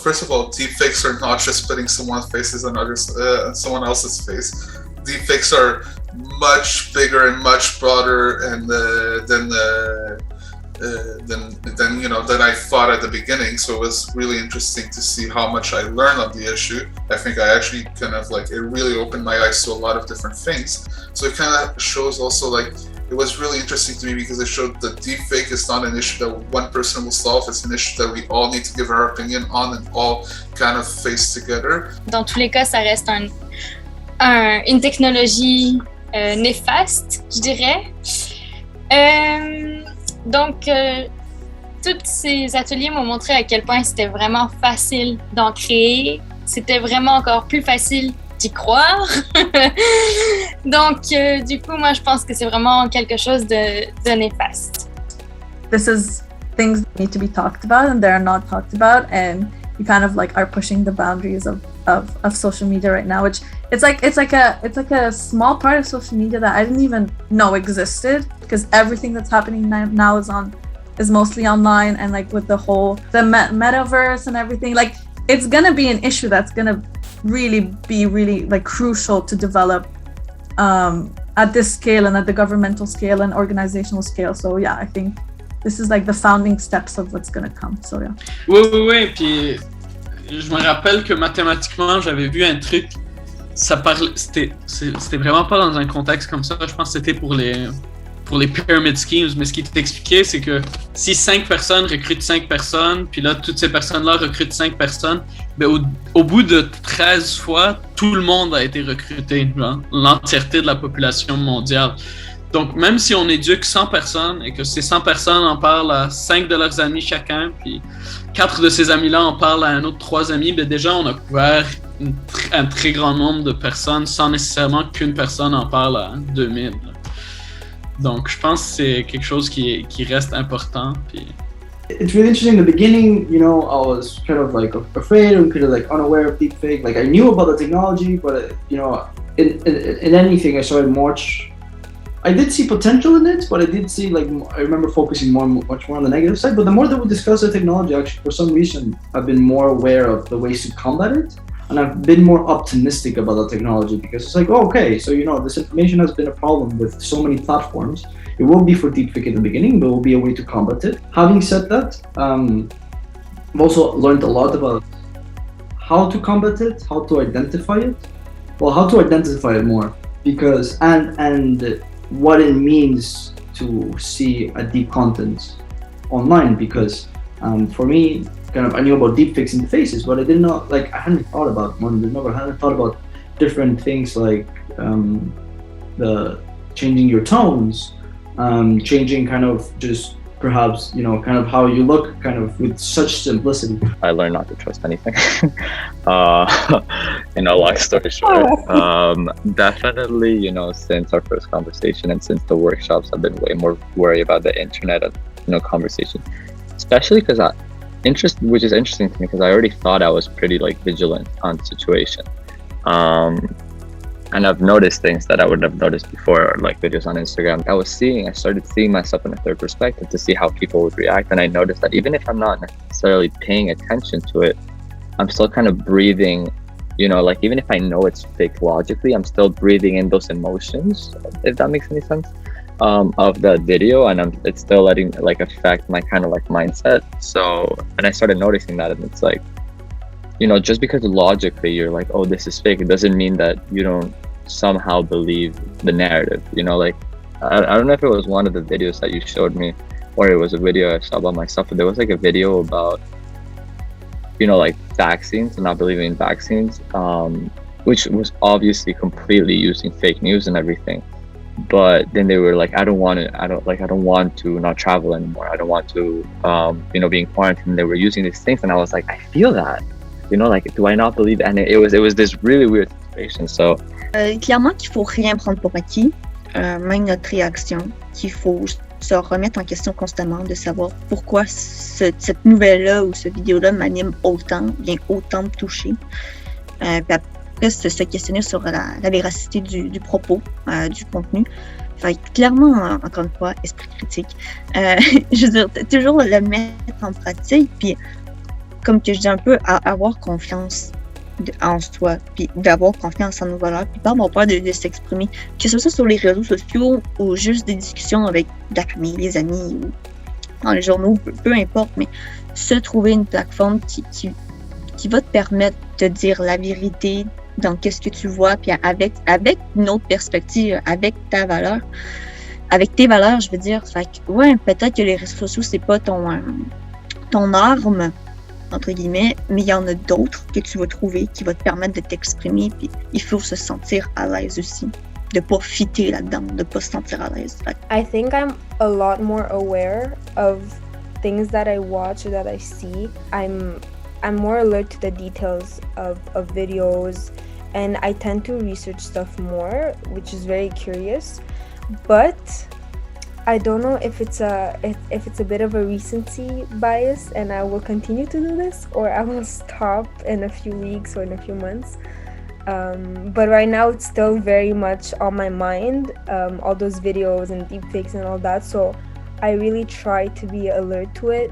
first of all, deepfakes are not just putting someone's faces on someone else's face. Deepfakes are much bigger and much broader and than I thought at the beginning. So it was really interesting to see how much I learned on the issue. I think I actually it really opened my eyes to a lot of different things. So it kind of shows also it was really interesting to me because it showed that deepfake is not an issue that one person will solve. It's an issue that we all need to give our opinion on and all kind of face together. Dans tous les cas, ça reste une technologie néfaste, je dirais. Donc, tous ces ateliers m'ont montré à quel point c'était vraiment facile d'en créer. C'était vraiment encore plus facile d'y croire. Donc, du coup, moi, je pense que c'est vraiment quelque chose de néfaste. This is things that need to be talked about and they're not talked about, and you kind of are pushing the boundaries of social media right now, which it's like a small part of social media that I didn't even know existed, because everything that's happening now is mostly online, and with the metaverse and everything, it's gonna be an issue that's gonna be crucial to develop at this scale and at the governmental scale and organizational scale. So yeah, I think this is the founding steps of what's gonna come. So yeah. Oui, puis je me rappelle que mathématiquement, j'avais vu un truc, c'était vraiment pas dans un contexte comme ça, je pense que c'était pour les pyramid schemes, mais ce qui t'expliquait, c'est que si 5 personnes recrutent 5 personnes, puis là, toutes ces personnes-là recrutent 5 personnes, au bout de 13 fois, tout le monde a été recruté, l'entièreté de la population mondiale. Donc, même si on éduque 100 personnes et que ces 100 personnes en parlent à 5 de leurs amis chacun, puis 4 de ces amis-là en parlent à un autre 3 amis, déjà, on a couvert un très grand nombre de personnes sans nécessairement qu'une personne en parle à 2000. Donc, je pense que c'est quelque chose qui reste important. Puis... It's really interesting. In the beginning, I was kind of afraid and kind of unaware of deepfake. I knew about the technology, but in anything, I started I did see potential in it, but I did see I remember focusing much more on the negative side. But the more that we discuss the technology, actually, for some reason, I've been more aware of the ways to combat it. And I've been more optimistic about the technology, because it's okay, so disinformation has been a problem with so many platforms. It will be for deepfake in the beginning, but it will be a way to combat it. Having said that, I've also learned a lot about how to combat it, how to identify it. Well, how to identify it more, because and what it means to see a deep content online, because for me, I knew about deepfakes in the faces, but I didn't know, I hadn't thought about I hadn't thought about different things the changing your tones, changing just perhaps, how you look with such simplicity. I learned not to trust anything. Long story short, definitely, since our first conversation and since the workshops, I've been way more worried about the internet and, conversation, especially because which is interesting to me, because I already thought I was pretty vigilant on the situation. And I've noticed things that I wouldn't have noticed before, videos on Instagram. I started seeing myself in a third perspective to see how people would react. And I noticed that even if I'm not necessarily paying attention to it, I'm still kind of breathing, even if I know it's fake logically, I'm still breathing in those emotions, if that makes any sense, of the video, and it's still letting affect my kind of mindset. So, and I started noticing that, and it's just because logically you're oh, this is fake, it doesn't mean that you don't somehow believe the narrative. I don't know if it was one of the videos that you showed me, or it was a video I saw about myself, but there was a video about vaccines and not believing in vaccines, which was obviously completely using fake news and everything. But then they were I don't want to not travel anymore. I don't want to, be in quarantine. They were using these things, and I was I feel that, do I not believe? And it was this really weird situation. So clairement qu'il faut rien prendre pour acquis, même notre réaction, qu'il faut se remettre en question constamment, de savoir pourquoi cette nouvelle-là ou cette vidéo-là m'anime autant, vient autant me toucher. Puis après, se questionner sur la véracité du propos, du contenu. Fait clairement, encore une fois, esprit critique. Je veux dire, toujours le mettre en pratique. Puis comme que je dis un peu, avoir confiance en soi, puis d'avoir confiance en nos valeurs, puis pas avoir peur de s'exprimer, que ce soit sur les réseaux sociaux ou juste des discussions avec la famille, les amis, ou dans les journaux, peu importe, mais se trouver une plateforme qui va te permettre de dire la vérité dans qu'est-ce que tu vois, puis avec une autre perspective, avec ta valeur, avec tes valeurs, je veux dire. Fait que, ouais, peut-être que les réseaux sociaux, c'est pas ton arme, entre guillemets, mais il y en a d'autres que tu vas trouver qui vont te permettre de t'exprimer, puis il faut se sentir à l'aise aussi, de pas fitter là-dedans, de pas se sentir à l'aise. I think I'm a lot more aware of things that I watch or that I see. I'm more alert to the details of videos, and I tend to research stuff more, which is very curious. But I don't know if it's a bit of a recency bias, and I will continue to do this, or I will stop in a few weeks or in a few months. But right now it's still very much on my mind, all those videos and deepfakes and all that. So I really try to be alert to it